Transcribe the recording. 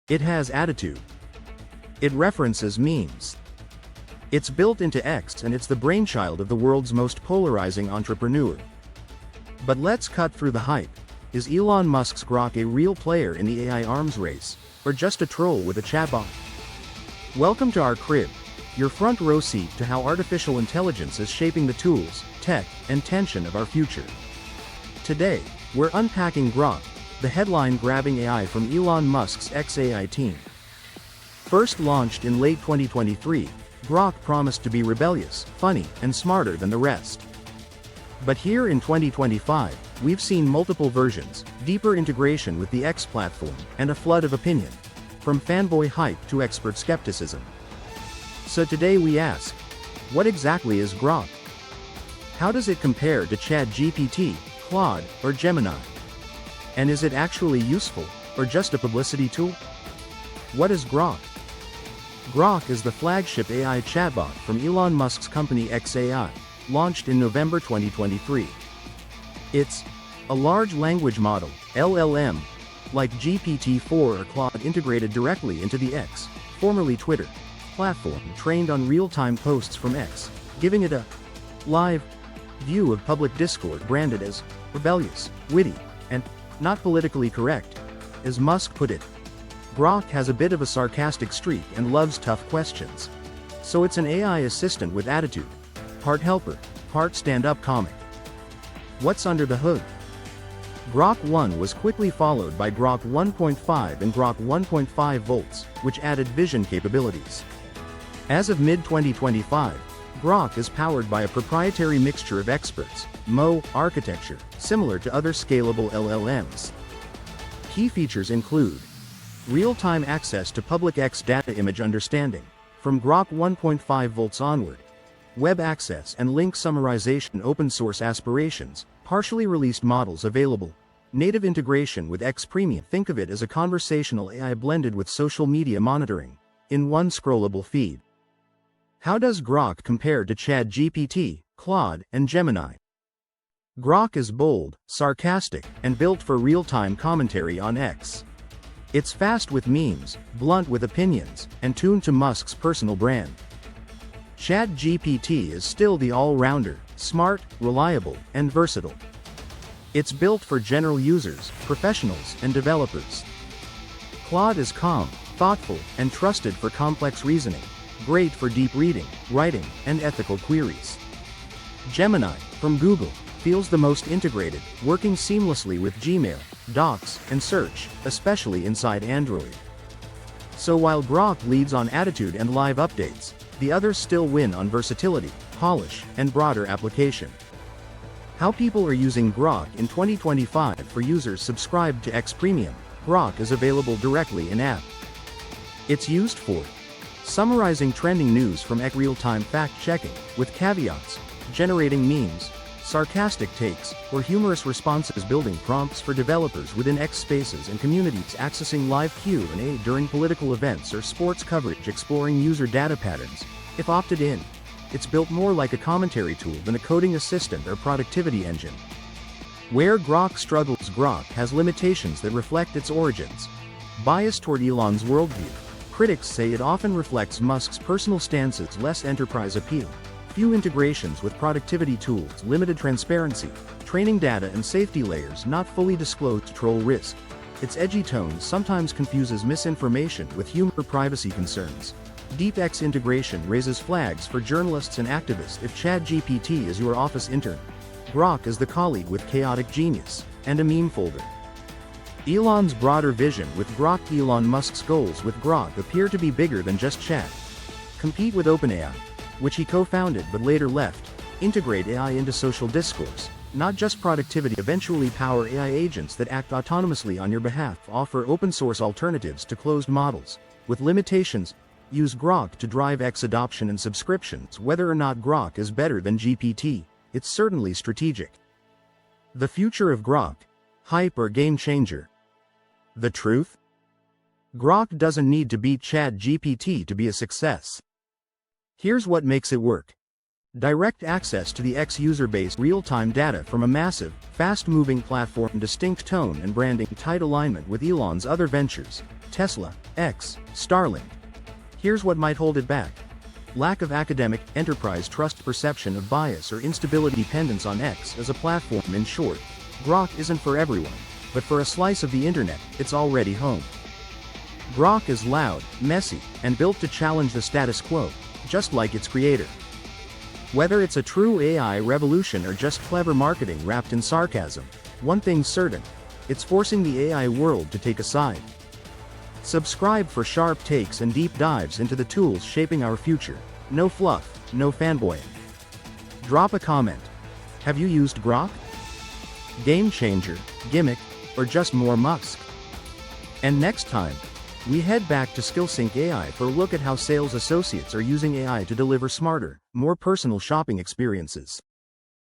It has attitude. It references memes. It's built into X and it's the brainchild of the world's most polarizing entrepreneur. But let's cut through the hype. Is Elon Musk's Grok a real player in the AI arms race, or just a troll with a chatbot? Welcome to our crib, your front row seat to how artificial intelligence is shaping the tools, tech, and tension of our future. Today, we're unpacking Grok, the headline-grabbing AI from Elon Musk's XAI team. First launched in late 2023, Grok promised to be rebellious, funny, and smarter than the rest. But here in 2025, we've seen multiple versions, deeper integration with the X platform, and a flood of opinion, from fanboy hype to expert skepticism. So today we ask, what exactly is Grok? How does it compare to ChatGPT, Claude, or Gemini? And is it actually useful, or just a publicity tool? What is Grok? Grok is the flagship AI chatbot from Elon Musk's company XAI, launched in November 2023. It's a large language model, LLM, like GPT-4 or Claude integrated directly into the X, formerly Twitter, platform trained on real-time posts from X, giving it a live view of public discourse branded as rebellious, witty, and not politically correct, as Musk put it. Grok has a bit of a sarcastic streak and loves tough questions. So it's an AI assistant with attitude, part helper, part stand-up comic. What's under the hood? Grok 1 was quickly followed by Grok 1.5 and Grok 1.5 volts, which added vision capabilities. As of mid-2025, Grok is powered by a proprietary mixture of experts, MO, architecture, similar to other scalable LLMs. Key features include real-time access to public X data image understanding, from Grok 1.5 volts onward, web access and link summarization open-source aspirations, partially released models available, native integration with X Premium. Think of it as a conversational AI blended with social media monitoring, in one scrollable feed. How does Grok compare to ChatGPT, Claude, and Gemini? Grok is bold, sarcastic, and built for real-time commentary on X. It's fast with memes, blunt with opinions, and tuned to Musk's personal brand. ChatGPT is still the all-rounder, smart, reliable, and versatile. It's built for general users, professionals, and developers. Claude is calm, thoughtful, and trusted for complex reasoning, great for deep reading, writing, and ethical queries. Gemini, from Google, feels the most integrated, working seamlessly with Gmail, Docs, and Search, especially inside Android. So while Grok leads on attitude and live updates, the others still win on versatility, polish, and broader application. How people are using Grok in 2025. For users subscribed to X Premium, Grok is available directly in-app. It's used for summarizing trending news from X real-time fact-checking, with caveats, generating memes, sarcastic takes, or humorous responses, building prompts for developers within X spaces and communities, accessing live Q&A during political events or sports coverage, exploring user data patterns. If opted in, it's built more like a commentary tool than a coding assistant or productivity engine. Where Grok struggles. Grok has limitations that reflect its origins. Bias toward Elon's worldview. Critics say it often reflects Musk's personal stances, less enterprise appeal, few integrations with productivity tools, limited transparency, training data and safety layers not fully disclosed, troll risk. Its edgy tone sometimes confuses misinformation with humor, privacy concerns. Deep X integration raises flags for journalists and activists. If ChatGPT is your office intern, Grok is the colleague with chaotic genius, and a meme folder. Elon's broader vision with Grok. Elon Musk's goals with Grok appear to be bigger than just chat. Compete with OpenAI, which he co-founded but later left, integrate AI into social discourse, not just productivity, eventually power AI agents that act autonomously on your behalf, offer open-source alternatives to closed models, with limitations, use Grok to drive X adoption and subscriptions. Whether or not Grok is better than GPT, it's certainly strategic. The future of Grok, hype or game changer? The truth? Grok doesn't need to beat ChatGPT to be a success. Here's what makes it work. Direct access to the X user base, real-time data from a massive, fast-moving platform, distinct tone and branding, tight alignment with Elon's other ventures, Tesla, X, Starlink. Here's what might hold it back. Lack of academic, enterprise trust, perception of bias or instability, dependence on X as a platform. In short, Grok isn't for everyone, but for a slice of the internet, it's already home. Grok is loud, messy, and built to challenge the status quo, just like its creator. Whether it's a true AI revolution or just clever marketing wrapped in sarcasm, one thing's certain: it's forcing the AI world to take a side. Subscribe for sharp takes and deep dives into the tools shaping our future. No fluff, no fanboying. Drop a comment. Have you used Grok? Game changer, gimmick, or just more Musk? And next time, we head back to SkillSync AI for a look at how sales associates are using AI to deliver smarter, more personal shopping experiences.